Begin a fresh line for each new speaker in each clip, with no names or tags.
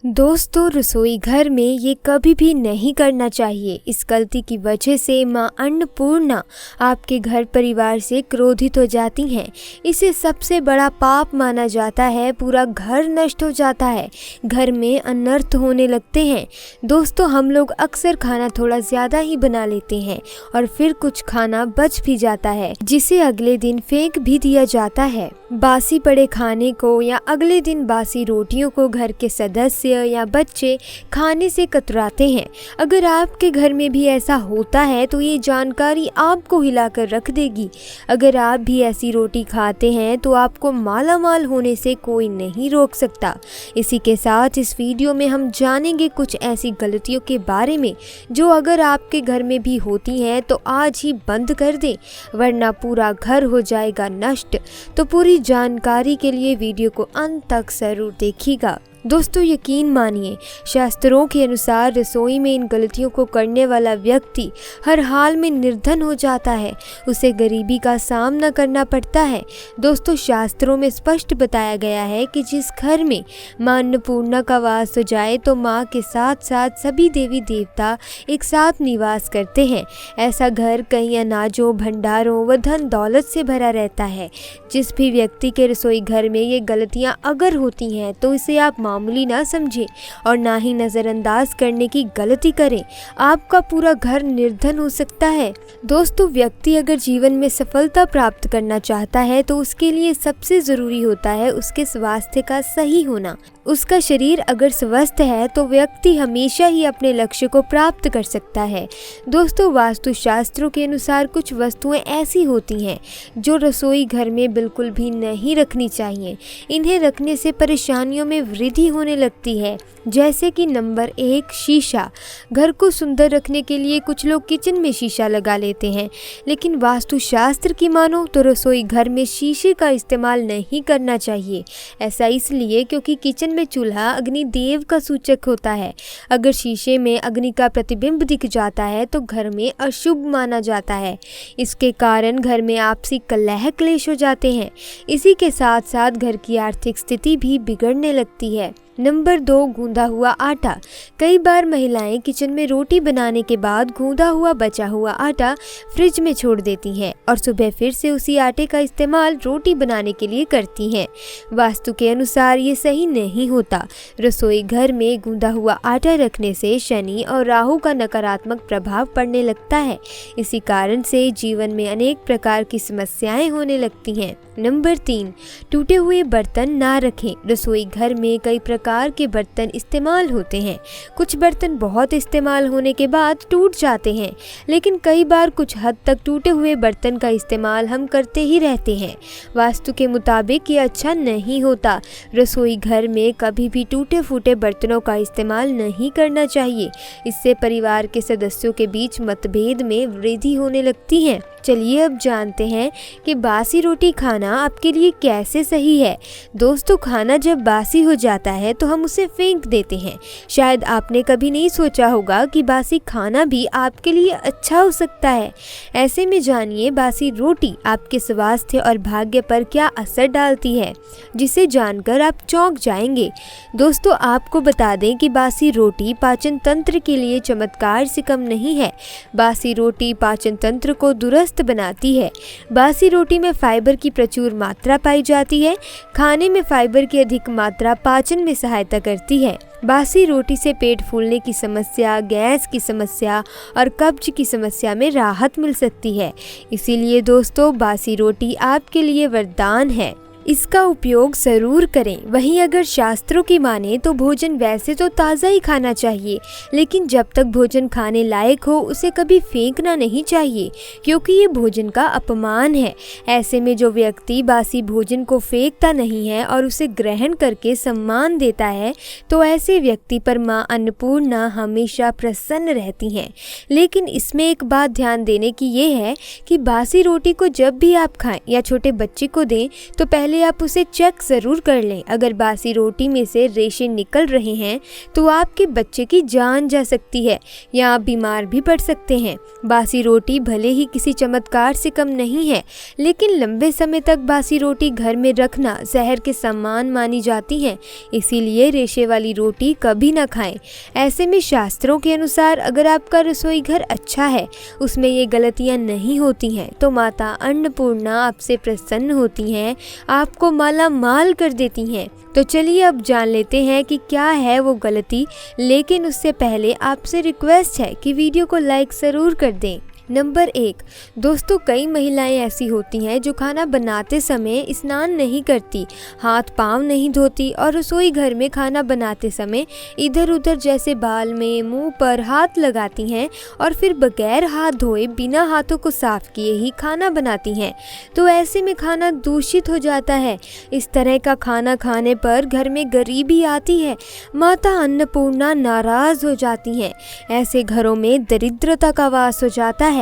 दोस्तों, रसोई घर में ये कभी भी नहीं करना चाहिए। इस गलती की वजह से माँ अन्नपूर्णा आपके घर परिवार से क्रोधित हो जाती हैं। इसे सबसे बड़ा पाप माना जाता है। पूरा घर नष्ट हो जाता है, घर में अनर्थ होने लगते हैं। दोस्तों, हम लोग अक्सर खाना थोड़ा ज़्यादा ही बना लेते हैं और फिर कुछ खाना बच भी जाता है, जिसे अगले दिन फेंक भी दिया जाता है। बासी पड़े खाने को या अगले दिन बासी रोटियों को घर के सदस्य या बच्चे खाने से कतराते हैं। अगर आपके घर में भी ऐसा होता है तो ये जानकारी आपको हिलाकर रख देगी। अगर आप भी ऐसी रोटी खाते हैं तो आपको मालामाल होने से कोई नहीं रोक सकता। इसी के साथ इस वीडियो में हम जानेंगे कुछ ऐसी गलतियों के बारे में जो अगर आपके घर में भी होती हैं तो आज ही बंद कर दें, वरना पूरा घर हो जाएगा नष्ट। तो पूरी जानकारी के लिए वीडियो को अंत तक जरूर देखिएगा। दोस्तों, यकीन मानिए, शास्त्रों के अनुसार रसोई में इन गलतियों को करने वाला व्यक्ति हर हाल में निर्धन हो जाता है। उसे गरीबी का सामना करना पड़ता है। दोस्तों, शास्त्रों में स्पष्ट बताया गया है कि जिस घर में माँ अन्नपूर्णा का वास हो जाए तो माँ के साथ साथ सभी देवी देवता एक साथ निवास करते हैं। ऐसा घर कई अनाजों, भंडारों व धन दौलत से भरा रहता है। जिस भी व्यक्ति के रसोई घर में ये गलतियाँ अगर होती हैं तो इसे आप मामूली ना समझें और ना ही नज़रअंदाज करने की गलती करें। आपका पूरा घर निर्धन हो सकता है। दोस्तों, व्यक्ति अगर जीवन में सफलता प्राप्त करना चाहता है तो उसके लिए सबसे ज़रूरी होता है उसके स्वास्थ्य का सही होना। उसका शरीर अगर स्वस्थ है तो व्यक्ति हमेशा ही अपने लक्ष्य को प्राप्त कर सकता है। दोस्तों, वास्तुशास्त्रों के अनुसार कुछ वस्तुएं ऐसी होती हैं जो रसोई घर में बिल्कुल भी नहीं रखनी चाहिए। इन्हें रखने से परेशानियों में वृद्धि होने लगती है। जैसे कि नंबर 1, शीशा। घर को सुंदर रखने के लिए कुछ लोग किचन में शीशा लगा लेते हैं, लेकिन वास्तुशास्त्र की मानो तो रसोई घर में शीशे का इस्तेमाल नहीं करना चाहिए। ऐसा इसलिए क्योंकि किचन में चूल्हा अग्निदेव का सूचक होता है। अगर शीशे में अग्नि का प्रतिबिंब दिख जाता है तो घर में अशुभ माना जाता है। इसके कारण घर में आपसी कलह क्लेश हो जाते हैं। इसी के साथ साथ घर की आर्थिक स्थिति भी बिगड़ने लगती है। नंबर 2, गूंदा हुआ आटा। कई बार महिलाएं किचन में रोटी बनाने के बाद गूंदा हुआ बचा हुआ आटा फ्रिज में छोड़ देती हैं और सुबह फिर से उसी आटे का इस्तेमाल रोटी बनाने के लिए करती हैं। वास्तु के अनुसार ये सही नहीं होता। रसोई घर में गूंदा हुआ आटा रखने से शनि और राहु का नकारात्मक प्रभाव पड़ने लगता है। इसी कारण से जीवन में अनेक प्रकार की समस्याएं होने लगती हैं। नंबर 3, टूटे हुए बर्तन ना रखें। रसोई घर में कई प्रकार के बर्तन इस्तेमाल होते हैं। कुछ बर्तन बहुत इस्तेमाल होने के बाद टूट जाते हैं, लेकिन कई बार कुछ हद तक टूटे हुए बर्तन का इस्तेमाल हम करते ही रहते हैं। वास्तु के मुताबिक ये अच्छा नहीं होता। रसोई घर में कभी भी टूटे फूटे बर्तनों का इस्तेमाल नहीं करना चाहिए। इससे परिवार के सदस्यों के बीच मतभेद में वृद्धि होने लगती है। चलिए अब जानते हैं कि बासी रोटी खाना आपके लिए कैसे सही है। दोस्तों, खाना जब बासी हो जाता है तो हम उसे फेंक देते हैं। शायद आपने कभी नहीं सोचा होगा कि बासी खाना भी आपके लिए अच्छा हो सकता है। ऐसे में जानिए बासी रोटी आपके स्वास्थ्य और भाग्य पर क्या असर डालती है, जिसे जानकर आप चौंक जाएंगे। दोस्तों, आपको बता दें कि बासी रोटी पाचन तंत्र के लिए चमत्कार से कम नहीं है। बासी रोटी पाचन तंत्र को दुरुस्त बनाती है। बासी रोटी में फाइबर की प्रचुर मात्रा पाई जाती है। खाने में फाइबर की अधिक मात्रा पाचन में सहायता करती है। बासी रोटी से पेट फूलने की समस्या, गैस की समस्या और कब्ज की समस्या में राहत मिल सकती है। इसीलिए दोस्तों, बासी रोटी आपके लिए वरदान है। इसका उपयोग ज़रूर करें। वहीं अगर शास्त्रों की माने तो भोजन वैसे तो ताज़ा ही खाना चाहिए, लेकिन जब तक भोजन खाने लायक हो उसे कभी फेंकना नहीं चाहिए, क्योंकि ये भोजन का अपमान है। ऐसे में जो व्यक्ति बासी भोजन को फेंकता नहीं है और उसे ग्रहण करके सम्मान देता है तो ऐसे व्यक्ति पर माँ अन्नपूर्णा हमेशा प्रसन्न रहती हैं। लेकिन इसमें एक बात ध्यान देने की ये है कि बासी रोटी को जब भी आप खाएं या छोटे बच्चे को दें तो पहले पहले आप उसे चेक ज़रूर कर लें। अगर बासी रोटी में से रेशे निकल रहे हैं तो आपके बच्चे की जान जा सकती है या आप बीमार भी पड़ सकते हैं। बासी रोटी भले ही किसी चमत्कार से कम नहीं है, लेकिन लंबे समय तक बासी रोटी घर में रखना जहर के समान मानी जाती है, इसीलिए रेशे वाली रोटी कभी ना खाएं। ऐसे में शास्त्रों के अनुसार अगर आपका रसोई घर अच्छा है, उसमें ये गलतियाँ नहीं होती हैं, तो माता अन्नपूर्णा आपसे प्रसन्न होती हैं, आपको माला माल कर देती हैं। तो चलिए अब जान लेते हैं कि क्या है वो गलती, लेकिन उससे पहले आपसे रिक्वेस्ट है कि वीडियो को लाइक ज़रूर कर दें। नंबर 1, दोस्तों कई महिलाएं ऐसी होती हैं जो खाना बनाते समय स्नान नहीं करती, हाथ पांव नहीं धोती और रसोई घर में खाना बनाते समय इधर उधर जैसे बाल में, मुंह पर हाथ लगाती हैं और फिर बगैर हाथ धोए बिना हाथों को साफ किए ही खाना बनाती हैं। तो ऐसे में खाना दूषित हो जाता है। इस तरह का खाना खाने पर घर में गरीबी आती है, माता अन्नपूर्णा नाराज हो जाती हैं। ऐसे घरों में दरिद्रता का वास हो जाता है।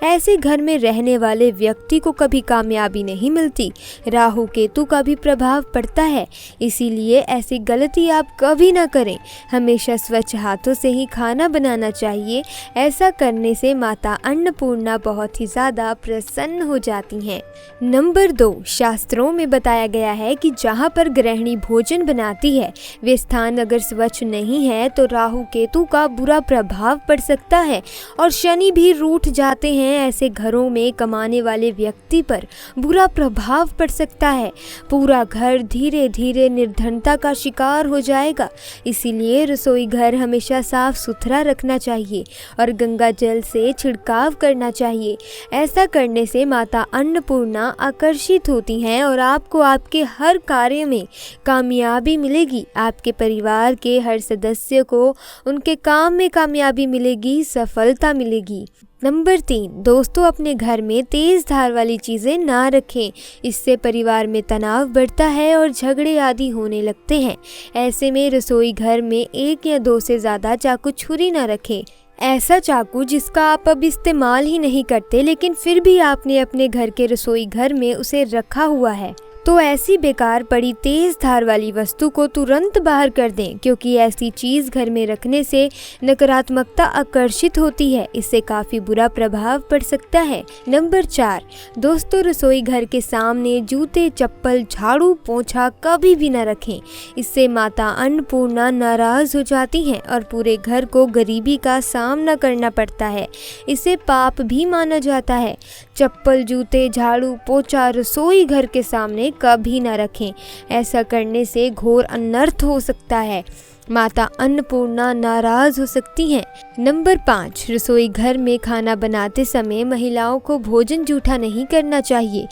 ऐसे घर में रहने वाले व्यक्ति को कभी कामयाबी नहीं मिलती, राहु केतु का भी प्रभाव पड़ता है। इसीलिए ऐसी गलती आप कभी ना करें। हमेशा स्वच्छ हाथों से ही खाना बनाना चाहिए। ऐसा करने से माता अन्नपूर्णा बहुत ही ज़्यादा प्रसन्न हो जाती हैं। नंबर 2, शास्त्रों में बताया गया है कि जहाँ पर गृहिणी भोजन बनाती है वे स्थान अगर स्वच्छ नहीं है तो राहु केतु का बुरा प्रभाव पड़ सकता है और शनि भी रूठ जाते हैं। ऐसे घरों में कमाने वाले व्यक्ति पर बुरा प्रभाव पड़ सकता है। पूरा घर धीरे धीरे निर्धनता का शिकार हो जाएगा। इसीलिए रसोई घर हमेशा साफ सुथरा रखना चाहिए और गंगा जल से छिड़काव करना चाहिए। ऐसा करने से माता अन्नपूर्णा आकर्षित होती हैं और आपको आपके हर कार्य में कामयाबी मिलेगी। आपके परिवार के हर सदस्य को उनके काम में कामयाबी मिलेगी, सफलता मिलेगी। नंबर 3, दोस्तों अपने घर में तेज़ धार वाली चीज़ें ना रखें। इससे परिवार में तनाव बढ़ता है और झगड़े आदि होने लगते हैं। ऐसे में रसोई घर में 1 या 2 से ज़्यादा चाकू छुरी ना रखें। ऐसा चाकू जिसका आप अब इस्तेमाल ही नहीं करते, लेकिन फिर भी आपने अपने घर के रसोई घर में उसे रखा हुआ है, तो ऐसी बेकार पड़ी तेज धार वाली वस्तु को तुरंत बाहर कर दें, क्योंकि ऐसी चीज़ घर में रखने से नकारात्मकता आकर्षित होती है। इससे काफ़ी बुरा प्रभाव पड़ सकता है। नंबर 4, दोस्तों रसोई घर के सामने जूते, चप्पल, झाड़ू, पोंछा कभी भी न रखें। इससे माता अन्नपूर्णा नाराज हो जाती हैं और पूरे घर को गरीबी का सामना करना पड़ता है। इसे पाप भी माना जाता है। चप्पल, जूते, झाड़ू, पोंछा रसोई घर के सामने कभी ना रखें। ऐसा करने से घोर अनर्थ हो सकता है। माता अन्नपूर्णा नाराज हो सकती हैं। नंबर 5, रसोई घर में खाना बनाते समय महिलाओं को भोजन जूठा नहीं करना चाहिए।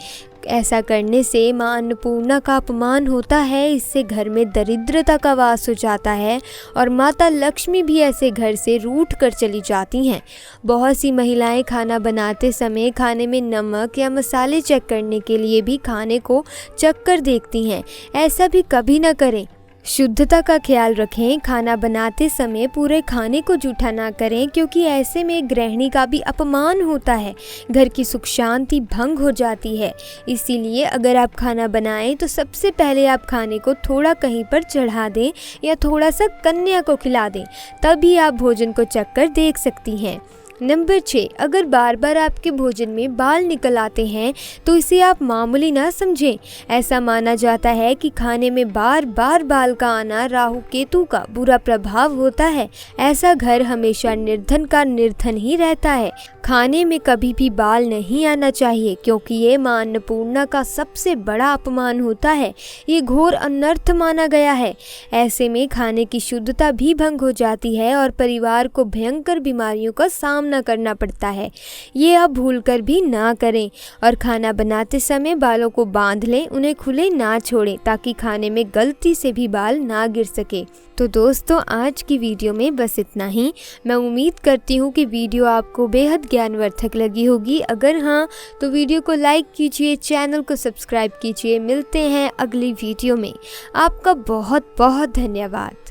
ऐसा करने से माँ अन्नपूर्णा का अपमान होता है। इससे घर में दरिद्रता का वास हो जाता है और माता लक्ष्मी भी ऐसे घर से रूठ कर चली जाती हैं। बहुत सी महिलाएं खाना बनाते समय खाने में नमक या मसाले चेक करने के लिए भी खाने को चख कर देखती हैं। ऐसा भी कभी ना करें। शुद्धता का ख्याल रखें। खाना बनाते समय पूरे खाने को जूठा ना करें, क्योंकि ऐसे में गृहिणी का भी अपमान होता है, घर की सुख शांति भंग हो जाती है। इसीलिए अगर आप खाना बनाएं तो सबसे पहले आप खाने को थोड़ा कहीं पर चढ़ा दें या थोड़ा सा कन्या को खिला दें, तभी आप भोजन को चख कर देख सकती हैं। नंबर 6, अगर बार बार आपके भोजन में बाल निकल आते हैं तो इसे आप मामूली ना समझें। ऐसा माना जाता है कि खाने में बार बार बाल का आना राहु केतु का बुरा प्रभाव होता है। ऐसा घर हमेशा निर्धन का निर्धन ही रहता है। खाने में कभी भी बाल नहीं आना चाहिए, क्योंकि ये मां अन्नपूर्णा का सबसे बड़ा अपमान होता है। ये घोर अनर्थ माना गया है। ऐसे में खाने की शुद्धता भी भंग हो जाती है और परिवार को भयंकर बीमारियों का सामना करना पड़ता है। ये आप भूलकर भी ना करें और खाना बनाते समय बालों को बांध लें, उन्हें खुले ना छोड़ें, ताकि खाने में गलती से भी बाल ना गिर सके। तो दोस्तों आज की वीडियो में बस इतना ही। मैं उम्मीद करती हूँ कि वीडियो आपको बेहद ज्ञानवर्धक लगी होगी। अगर हाँ तो वीडियो को लाइक कीजिए, चैनल को सब्सक्राइब कीजिए। मिलते हैं अगली वीडियो में। आपका बहुत बहुत धन्यवाद।